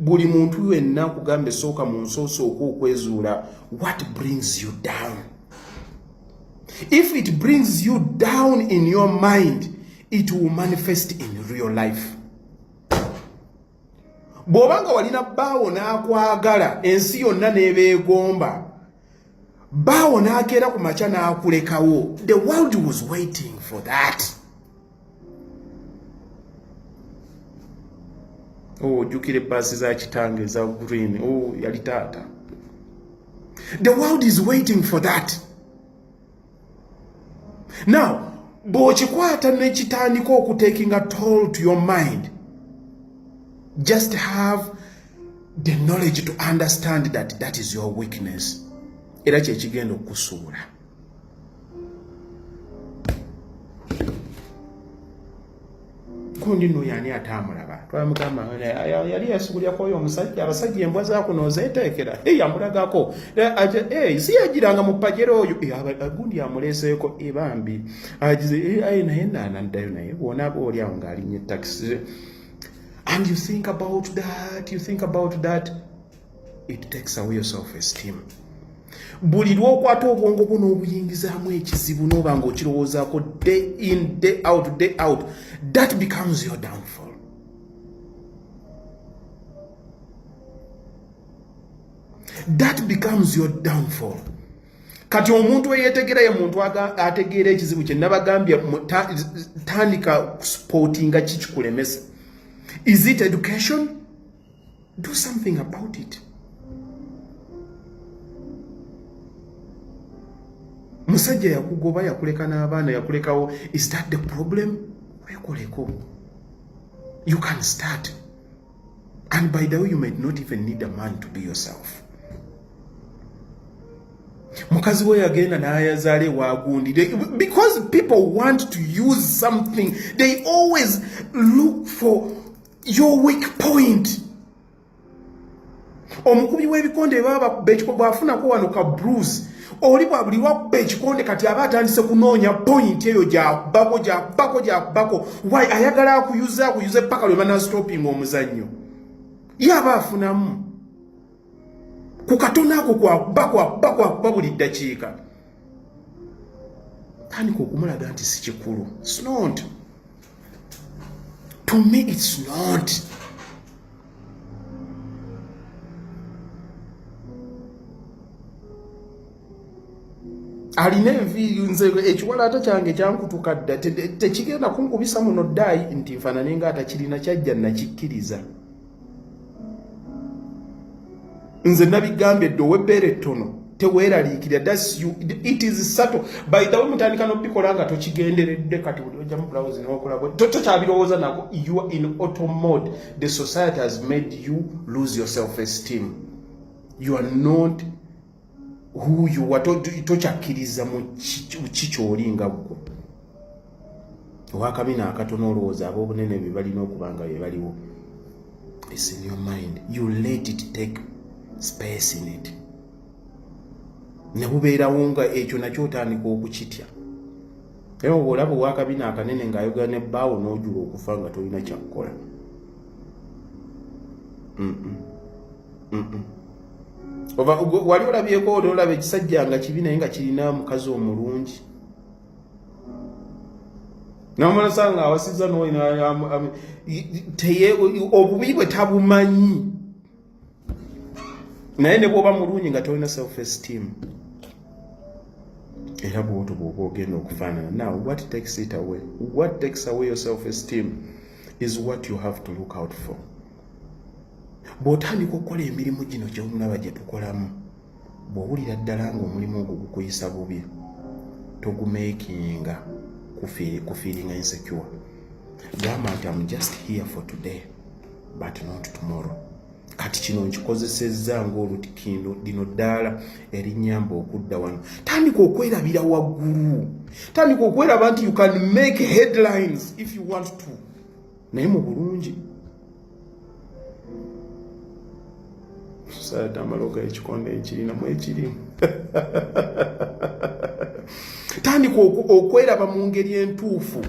buli muntu yenna kugambe soka mu nsoso okwezuula what brings you down. If it brings you down in your mind, it will manifest in real life. Bw'obanga walina bbaawo n'akwagala ensi yonna n'ebeegomba, bbaawo n'akeera ku makya n'akulekawo, the world was waiting for that. Oh, jukire basi za kitange za green. Oh, yali taata. The world is waiting for that. Now, bw'okikwata ne kitandika okutaking a toll to your mind, just have the knowledge to understand that that is your weakness. Era kye kigenda okusuula. Kundi no yani atamulaba. Twamugamba yali yasugulya koyo omusajja abasajja embwa zaako nozeeteekera. Yamulagako. Si yagiranga mu pajero oyo. Gundi amuleeseeko ebambi. Naye nanaddayo naye. Wonaba oli awo ng'alinnye taxi. And you think about that, it takes away your self-esteem. Buli lw'okwata obwongo bwo n'obuyingizaamu ekizibu n'oba ng'okirowoozaako day in, day out, that becomes your downfall. That becomes your downfall. Kati omuntu eyeetegera ye muntu ategeera ekizibu kye nabagambye tandika sportinga kikikulemesa. Is it education? Do something about it. Musajja yakugoba yakuleka n'abaana yakulekawo. Is that the problem? Wekoleko. You can start. And by the way, you might not even need a man to be yourself. Mukazi we yagenda n'ayazaale wagundi. Because people want to use something, they always look for your weak point. Omukubi w'ebikonde bw'afunako wano ka bruise. Oli bwabuli wakuba ekikonde kati aba atandise kunoonya point eyo gyakubako. Why ayagala akuyuze paka lwe banastoping omuzannyo. Ye aba afunamu. Ku katona ako kwakuba buli ddakiika. Tandika okumulaga nti si kikulu. It's not. To me, it's not. Alina enviiri nze ekiwalaata kyange kyankutuka dda tekigenda kunkubisa muno ddaayi nti nfaanane nga atakirina kyajja nakikkiriza. Nze nabigambye dde ow'ebbeere ettono teweeraliikirira. That's you. It is subtle. By the way, mutandika n'obikola nga tokigenderedde kati buli ojja mu browse n'okola bwe tokyabirowooza nako. You are in auto mode. The society has made you lose your self-esteem. You are not who you are. Tochakkiriza mu kiky'olinga gwo. Owakabina akatono olowooza ab'obunene bye balina okubanga bye baliwo. It's in your mind. You let it take space in it. Ne bubeerawo nga ekyo nakyo otandika okukitya. Era olaba owakabina akanene ng'ayogera ne bbaawo n'ojula okufa nga tolina kyakukola. Wali olabyeko olaba ekisajja nga kibi naye nga kirina mukazi omulungi. N'omulasa nga awasizza obubi bwe tabumanyi. Naye ne bw'oba mulungi nga tolina self-esteem. Era bw'otyo bw'oba ogenda okufaanana. Now, what takes it away? What takes away your self-esteem is what you have to look out for. Bw'otandika okukola emirimu gino gy'omulaba gye tukolamu, bw'owulira ddala ng'omulimu ogwo gukuyisa bubi, togumeekinga kufiiringa insecure. Gamba nti I'm just here for today, but not tomorrow. Kati kino nkikozesezza ng'olutikindo lino ddala erinnyamba okudda wano. Tandika okwerabira waggulu. Tandika okweraba nti you can make headlines if you want to. Naye mu bulungi. Sata amaloga ekikonde ekirinamu ekirimu. Tandika okweraba mu ngeri entuufu.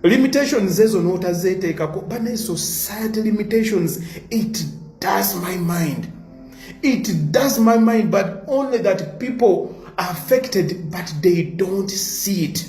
limitations ezo n'otazeeteekako bane society limitations, it does my mind. It does my mind, but only that people are affected, but they don't see it.